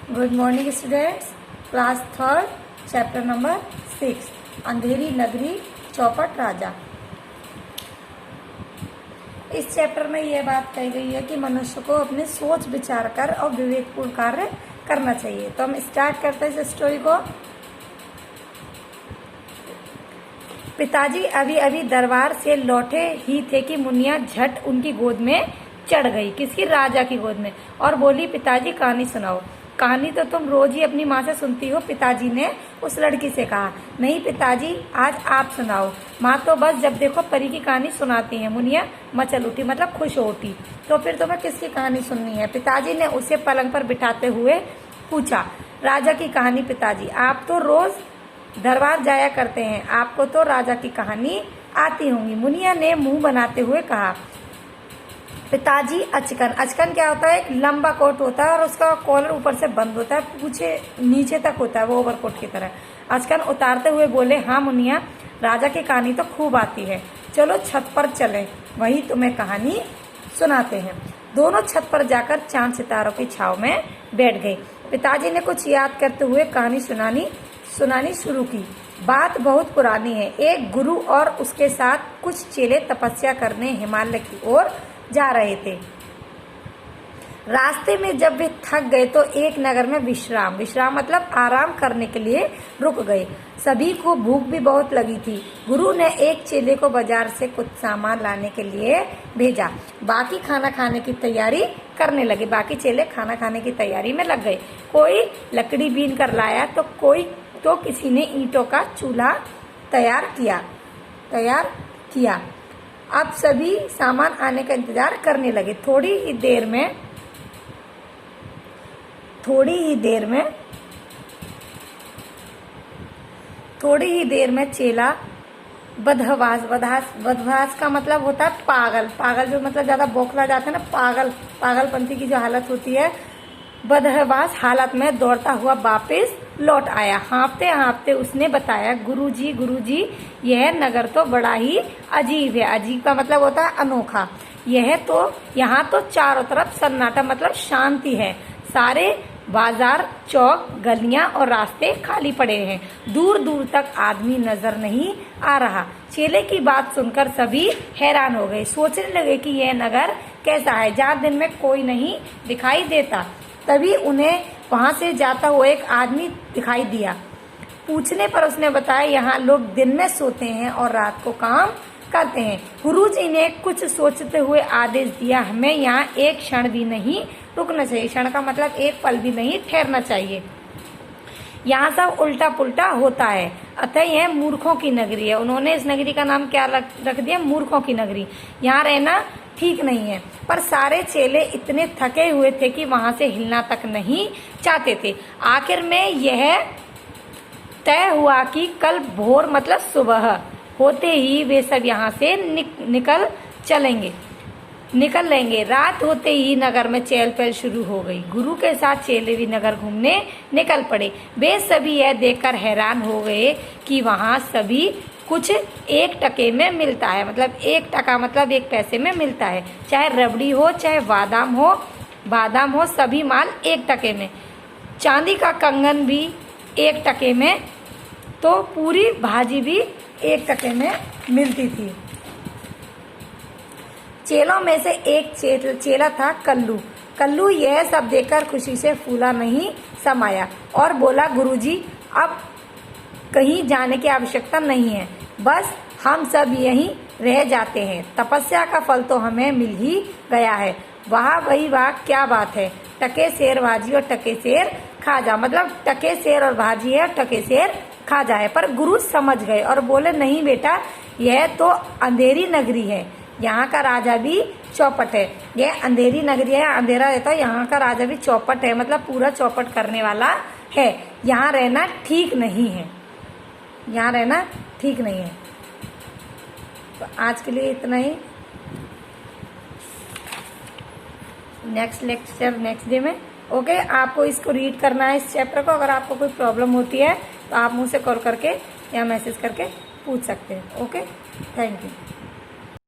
Good morning students. Class third, chapter number 6, अंधेरी नगरी चौपट राजा। इस चैप्टर में यह बात कही गई है कि मनुष्य को अपने सोच विचार कर और विवेकपूर्ण कार्य करना चाहिए। तो हम स्टार्ट करते हैं इस स्टोरी को। पिताजी अभी अभी दरबार से लौटे ही थे कि मुनिया झट उनकी गोद में चढ़ गई। किसकी? राजा की गोद में। और बोली, पिताजी कहानी सुनाओ। कहानी तो तुम रोज ही अपनी माँ से सुनती हो, पिताजी ने उस लड़की से कहा। नहीं पिताजी, आज आप सुनाओ। माँ तो बस जब देखो परी की कहानी सुनाती है। मुनिया मचल उठी, मतलब खुश हो उठी। तो फिर तुम्हें किसकी कहानी सुननी है? पिताजी ने उसे पलंग पर बिठाते हुए पूछा। राजा की कहानी पिताजी, आप तो रोज दरबार जाया करते हैं, आपको तो राजा की कहानी आती होंगी। मुनिया ने मुंह बनाते हुए कहा। पिताजी, अचकन। अचकन क्या होता है? एक लंबा कोट होता है और उसका कॉलर ऊपर से बंद होता है, पूछे नीचे तक होता है, वो ओवरकोट की तरह। अचकन उतारते हुए बोले, हाँ मुनिया, राजा की कहानी तो खूब आती है, चलो छत पर चलें, वही तुम्हें कहानी सुनाते हैं। दोनों छत पर जाकर चांद सितारों की छाव में बैठ गए। पिताजी ने कुछ याद करते हुए कहानी सुनानी शुरू की। बात बहुत पुरानी है। एक गुरु और उसके साथ कुछ चेले तपस्या करने हिमालय की ओर जा रहे थे। रास्ते में जब वे थक गए तो एक नगर में विश्राम मतलब आराम करने के लिए रुक गए। सभी को भूख भी बहुत लगी थी। गुरु ने एक चेले को बाजार से कुछ सामान लाने के लिए भेजा। बाकी खाना खाने की तैयारी करने लगे। बाकी चेले खाना खाने की तैयारी में लग गए। कोई लकड़ी बीन कर लाया तो किसी ने ईंटों का चूल्हा तैयार किया। अब सभी सामान आने का इंतजार करने लगे। थोड़ी ही देर में चेला बदहवास का मतलब होता है पागल जो मतलब ज्यादा बौखला जाता है ना, पागलपंथी की जो हालत होती है, बदहवास हालत में दौड़ता हुआ वापस लौट आया। हाँफते हाँफते उसने बताया, गुरुजी, यह नगर तो बड़ा ही अजीब है। अजीब का मतलब होता है अनोखा। यहाँ तो चारों तरफ सन्नाटा मतलब शांति है। सारे बाजार, चौक, गलियां और रास्ते खाली पड़े हैं। दूर दूर तक आदमी नजर नहीं आ रहा। चेले की बात सुनकर सभी हैरान हो गए। सोचने लगे कि यह नगर कैसा है जहाँ दिन में कोई नहीं दिखाई देता। तभी उन्हें वहां से जाता हुआ एक आदमी दिखाई दिया। पूछने पर उसने बताया, यहाँ लोग दिन में सोते हैं और रात को काम करते हैं। गुरुजी ने कुछ सोचते हुए आदेश दिया, हमें यहाँ एक क्षण भी नहीं रुकना चाहिए। क्षण का मतलब एक पल भी नहीं ठहरना चाहिए। यहाँ सब उल्टा पुल्टा होता है, अतः यह मूर्खों की नगरी है। उन्होंने इस नगरी का नाम क्या रख दिया? मूर्खों की नगरी। यहाँ रहना ठीक नहीं है। पर सारे चेले इतने थके हुए थे कि वहां से हिलना तक नहीं चाहते थे। आखिर में यह तय हुआ कि कल भोर मतलब सुबह होते ही वे सब यहाँ से निकल लेंगे। रात होते ही नगर में चहल पहल शुरू हो गई। गुरु के साथ चेले भी नगर घूमने निकल पड़े। वे सभी यह देखकर हैरान हो गए कि वहाँ सभी कुछ 1 टके में मिलता है। मतलब 1 टका मतलब 1 पैसे में मिलता है। चाहे रबड़ी हो, चाहे बादाम हो, सभी माल 1 टके में। चांदी का कंगन भी 1 टके में, तो पूरी भाजी भी 1 टके में मिलती थी। चेलों में से एक चेला था कल्लू यह सब देखकर खुशी से फूला नहीं समाया और बोला, गुरुजी, अब कहीं जाने की आवश्यकता नहीं है, बस हम सब यहीं रह जाते हैं। तपस्या का फल तो हमें मिल ही गया है। वाह, क्या बात है। टके सेर भाजी और टके सेर खाजा, मतलब टके सेर और भाजी है और टके सेर खाजा है। पर गुरु समझ गए और बोले, नहीं बेटा, यह तो अंधेरी नगरी है, यहाँ का राजा भी चौपट है। यह अंधेरी नगरी है, अंधेरा रहता है, यहाँ का राजा भी चौपट है, मतलब पूरा चौपट करने वाला है। यहाँ रहना ठीक नहीं है। तो आज के लिए इतना ही। नेक्स्ट लेक्चर नेक्स्ट डे में। ओके, आपको इसको रीड करना है, इस चैप्टर को। अगर आपको कोई प्रॉब्लम होती है तो आप मुझसे कॉल करके या मैसेज करके पूछ सकते हैं। Okay, thank you.